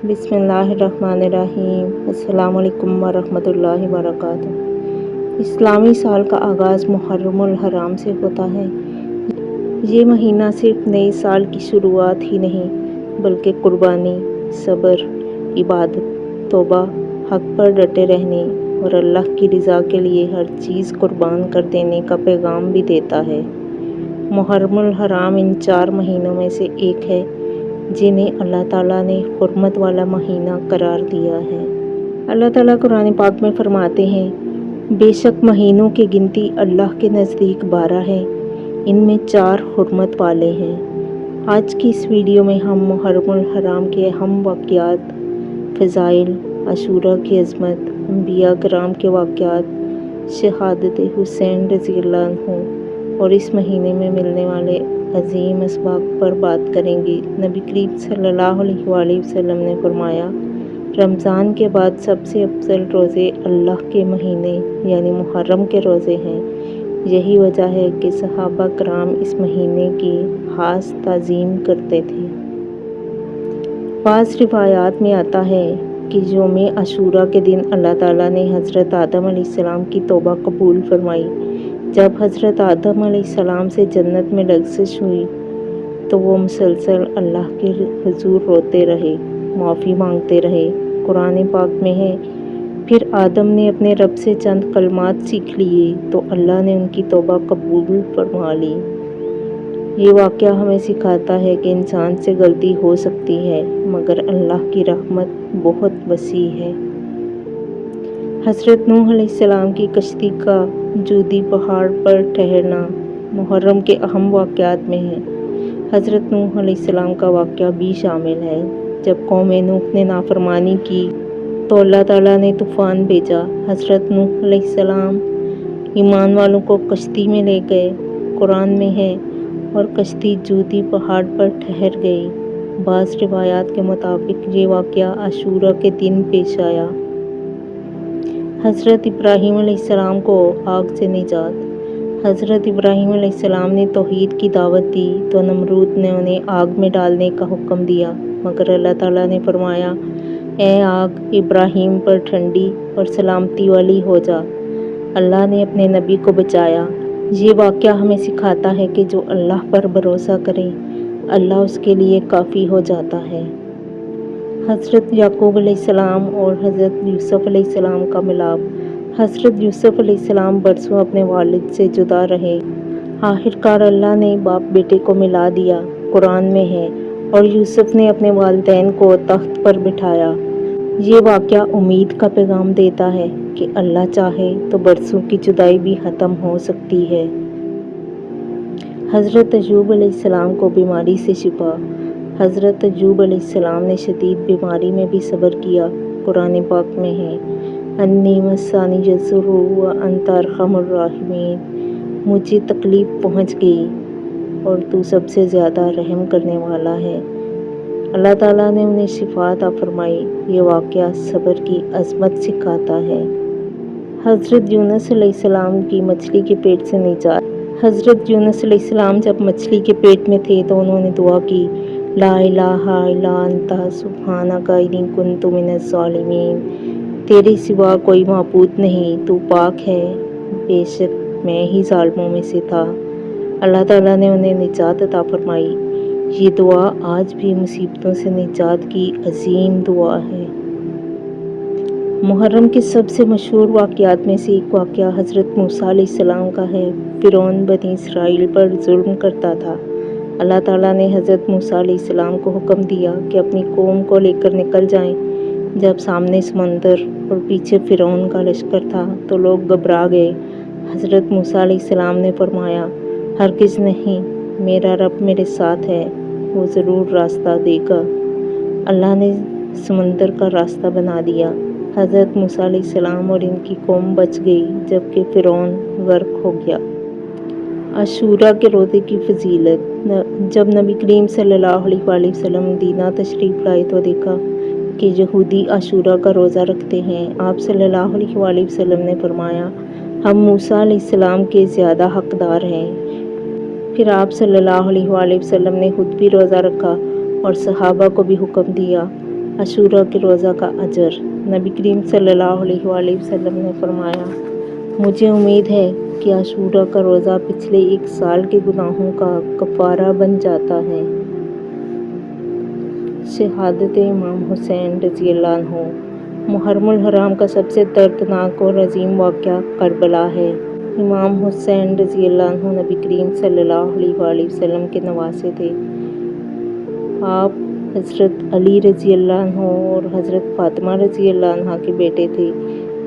بسم اللہ الرحمن الرحیم۔ السلام علیکم ورحمۃ اللہ وبرکاتہ۔ اسلامی سال کا آغاز محرم الحرام سے ہوتا ہے۔ یہ مہینہ صرف نئے سال کی شروعات ہی نہیں بلکہ قربانی، صبر، عبادت، توبہ، حق پر ڈٹے رہنے اور اللہ کی رضا کے لیے ہر چیز قربان کر دینے کا پیغام بھی دیتا ہے۔ محرم الحرام ان 4 مہینوں میں سے ایک ہے جنہیں اللہ تعالیٰ نے حرمت والا مہینہ قرار دیا ہے۔ اللہ تعالیٰ قرآن پاک میں فرماتے ہیں، بے شک مہینوں کی گنتی اللہ کے نزدیک 12 ہے، ان میں 4 حرمت والے ہیں۔ آج کی اس ویڈیو میں ہم محرم الحرام کے اہم واقعات، فضائل، عاشوراء کی عظمت، انبیاء کرام کے واقعات، شہادت حسین رضی اللہ عنہ اور اس مہینے میں ملنے والے عظیم اسباق پر بات کریں گے۔ نبی کریم صلی اللہ علیہ وآلہ وسلم نے فرمایا، رمضان کے بعد سب سے افضل روزے اللہ کے مہینے یعنی محرم کے روزے ہیں۔ یہی وجہ ہے کہ صحابہ کرام اس مہینے کی خاص تعظیم کرتے تھے۔ بعض روایات میں آتا ہے کہ یوم عاشوراء کے دن اللہ تعالیٰ نے حضرت آدم علیہ السلام کی توبہ قبول فرمائی۔ جب حضرت آدم علیہ السلام سے جنت میں لغزش ہوئی تو وہ مسلسل اللہ کے حضور روتے رہے، معافی مانگتے رہے۔ قرآن پاک میں ہے، پھر آدم نے اپنے رب سے چند کلمات سیکھ لیے تو اللہ نے ان کی توبہ قبول فرما لی۔ یہ واقعہ ہمیں سکھاتا ہے کہ انسان سے غلطی ہو سکتی ہے مگر اللہ کی رحمت بہت وسیع ہے۔ حضرت نوح علیہ السلام کی کشتی کا جودی پہاڑ پر ٹھہرنا محرم کے اہم واقعات میں ہے۔ حضرت نوح علیہ السلام کا واقعہ بھی شامل ہے۔ جب قوم نوح نے نافرمانی کی تو اللہ تعالیٰ نے طوفان بھیجا۔ حضرت نوح علیہ السلام ایمان والوں کو کشتی میں لے گئے، قرآن میں ہے، اور کشتی جودی پہاڑ پر ٹھہر گئی۔ بعض روایات کے مطابق یہ واقعہ عاشوراء کے دن پیش آیا۔ حضرت ابراہیم علیہ السلام کو آگ سے نجات۔ حضرت ابراہیم علیہ السلام نے توحید کی دعوت دی تو نمرود نے انہیں آگ میں ڈالنے کا حکم دیا، مگر اللہ تعالیٰ نے فرمایا، اے آگ ابراہیم پر ٹھنڈی اور سلامتی والی ہو جا۔ اللہ نے اپنے نبی کو بچایا۔ یہ واقعہ ہمیں سکھاتا ہے کہ جو اللہ پر بھروسہ کرے اللہ اس کے لیے کافی ہو جاتا ہے۔ حضرت یعقوب علیہ السلام اور حضرت یوسف علیہ السلام کا ملاپ۔ حضرت یوسف علیہ السلام برسوں اپنے والد سے جدا رہے، آخرکار اللہ نے باپ بیٹے کو ملا دیا، قرآن میں ہے، اور یوسف نے اپنے والدین کو تخت پر بٹھایا۔ یہ واقعہ امید کا پیغام دیتا ہے کہ اللہ چاہے تو برسوں کی جدائی بھی ختم ہو سکتی ہے۔ حضرت ایوب علیہ السلام کو بیماری سے شفا۔ حضرت ایوب علیہ السلام نے شدید بیماری میں بھی صبر کیا، قرآن پاک میں ہے، انی مسانی الضر وانت ارحم الراحمین، مجھے تکلیف پہنچ گئی اور تو سب سے زیادہ رحم کرنے والا ہے۔ اللہ تعالیٰ نے انہیں شفا عطا فرمائی۔ یہ واقعہ صبر کی عظمت سکھاتا ہے۔ حضرت یونس علیہ السلام کی مچھلی کے پیٹ سے نجات۔ حضرت یونس علیہ السلام جب مچھلی کے پیٹ میں تھے تو انہوں نے دعا کی، لا الہ الا انت سبحانک انی کنت من الظالمین، تیرے سوا کوئی معبود نہیں، تو پاک ہے، بے شک میں ہی ظالموں میں سے تھا۔ اللہ تعالیٰ نے انہیں نجات عطا فرمائی۔ یہ دعا آج بھی مصیبتوں سے نجات کی عظیم دعا ہے۔ محرم کے سب سے مشہور واقعات میں سے ایک واقعہ حضرت موسیٰ علیہ السلام کا ہے۔ فرعون بنی اسرائیل پر ظلم کرتا تھا۔ اللہ تعالیٰ نے حضرت موسیٰ علیہ السلام کو حکم دیا کہ اپنی قوم کو لے کر نکل جائیں۔ جب سامنے سمندر اور پیچھے فرعون کا لشکر تھا تو لوگ گھبرا گئے۔ حضرت موسیٰ علیہ السلام نے فرمایا، ہرگز نہیں، میرا رب میرے ساتھ ہے، وہ ضرور راستہ دے گا۔ اللہ نے سمندر کا راستہ بنا دیا۔ حضرت موسیٰ علیہ السلام اور ان کی قوم بچ گئی جبکہ فرعون غرق ہو گیا۔ عاشوراء کے روزے کی فضیلت۔ جب نبی کریم صلی اللہ علیہ وآلہ وسلم مدینہ تشریف لائے تو دیکھا کہ یہودی عاشوراء کا روزہ رکھتے ہیں۔ آپ صلی اللہ علیہ وآلہ وسلم نے فرمایا، ہم موسیٰ علیہ السلام کے زیادہ حقدار ہیں۔ پھر آپ صلی اللہ علیہ وآلہ وسلم نے خود بھی روزہ رکھا اور صحابہ کو بھی حکم دیا۔ عاشورہ کے روزہ کا اجر۔ نبی کریم صلی اللہ علیہ وآلہ وسلم نے فرمایا، مجھے امید ہے کہ عاشورہ کا روزہ پچھلے ایک سال کے گناہوں کا کفارہ بن جاتا ہے۔ شہادت امام حسین رضی اللہ عنہ۔ محرم الحرام کا سب سے دردناک اور عظیم واقعہ کربلا ہے۔ امام حسین رضی اللہ عنہ نبی کریم صلی اللہ علیہ وآلہ وسلم کے نواسے تھے۔ آپ حضرت علی رضی اللہ عنہ اور حضرت فاطمہ رضی اللہ عنہ کے بیٹے تھے۔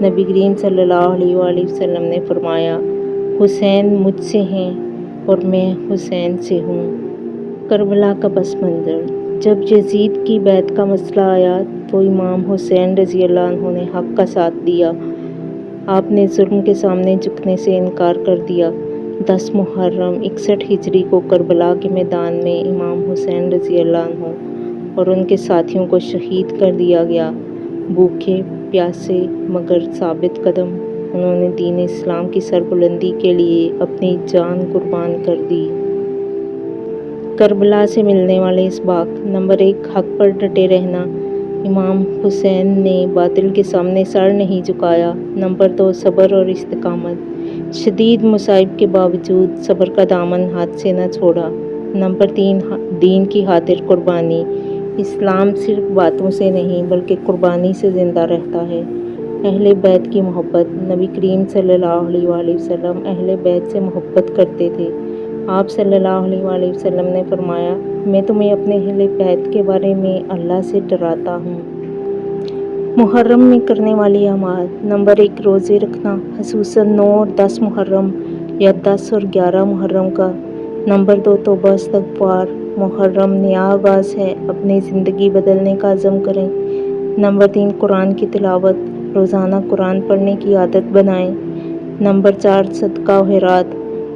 نبی کریم صلی اللہ علیہ وآلہ وسلم نے فرمایا، حسین مجھ سے ہیں اور میں حسین سے ہوں۔ کربلا کا پس منظر۔ جب یزید کی بیعت کا مسئلہ آیا تو امام حسین رضی اللہ عنہ نے حق کا ساتھ دیا۔ آپ نے ظلم کے سامنے جھکنے سے انکار کر دیا۔ 10 محرم 61 ہجری کو کربلا کے میدان میں امام حسین رضی اللہ عنہ اور ان کے ساتھیوں کو شہید کر دیا گیا۔ بھوکے پیاسے مگر ثابت قدم، انہوں نے دین اسلام کی سربلندی کے لیے اپنی جان قربان کر دی۔ کربلا سے ملنے والے اسباق۔ نمبر 1، حق پر ڈٹے رہنا۔ امام حسین نے باطل کے سامنے سر نہیں جھکایا۔ نمبر 2، صبر اور استقامت۔ شدید مصائب کے باوجود صبر کا دامن ہاتھ سے نہ چھوڑا۔ نمبر 3، دین کی خاطر قربانی۔ اسلام صرف باتوں سے نہیں بلکہ قربانی سے زندہ رہتا ہے۔ اہل بیت کی محبت۔ نبی کریم صلی اللہ علیہ وآلہ وسلم اہل بیت سے محبت کرتے تھے۔ آپ صلی اللہ علیہ وآلہ وسلم نے فرمایا، میں تمہیں اپنے اہل بیت کے بارے میں اللہ سے ڈراتا ہوں۔ محرم میں کرنے والی اعمال۔ نمبر 1، روزے رکھنا، خصوصاً 9 اور 10 محرم یا 10 اور 11 محرم کا۔ نمبر 2، توبہ استغفار۔ محرم نیا آغاز ہے، اپنی زندگی بدلنے کا عزم کریں۔ نمبر 3، قرآن کی تلاوت، روزانہ قرآن پڑھنے کی عادت بنائیں۔ نمبر 4، صدقہ و خیرات،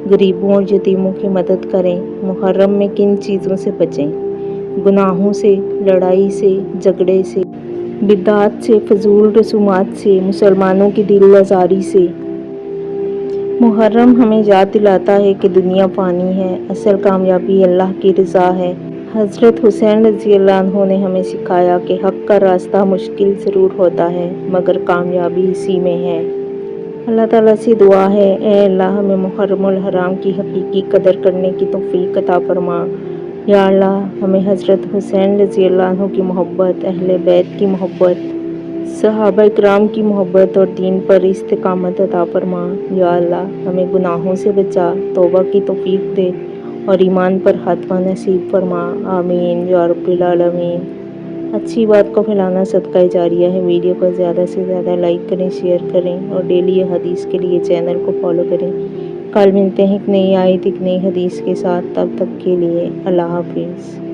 غریبوں اور یتیموں کی مدد کریں۔ محرم میں کن چیزوں سے بچیں؟ گناہوں سے، لڑائی سے، جھگڑے سے، بدعات سے، فضول رسومات سے، مسلمانوں کی دل آزاری سے۔ محرم ہمیں یاد دلاتا ہے کہ دنیا فانی ہے، اصل کامیابی اللہ کی رضا ہے۔ حضرت حسین رضی اللہ عنہ نے ہمیں سکھایا کہ حق کا راستہ مشکل ضرور ہوتا ہے مگر کامیابی اسی میں ہے۔ اللہ تعالیٰ سے دعا ہے، اے اللہ ہمیں محرم الحرام کی حقیقی قدر کرنے کی توفیق عطا فرما۔ یا اللہ ہمیں حضرت حسین رضی اللہ عنہ کی محبت، اہل بیت کی محبت، صحابہ کرام کی محبت اور دین پر استقامت عطا فرما۔ یا اللہ ہمیں گناہوں سے بچا، توبہ کی توفیق دے اور ایمان پر خاتمہ نصیب فرما۔ آمین یا رب العالمین۔ اچھی بات کو پھیلانا صدقہ جاریہ ہے۔ ویڈیو کو زیادہ سے زیادہ لائک کریں، شیئر کریں اور ڈیلی حدیث کے لیے چینل کو فالو کریں۔ کل ملتے ہیں ایک نئی آیت، ایک نئی حدیث کے ساتھ، تب تک کے لیے اللہ حافظ۔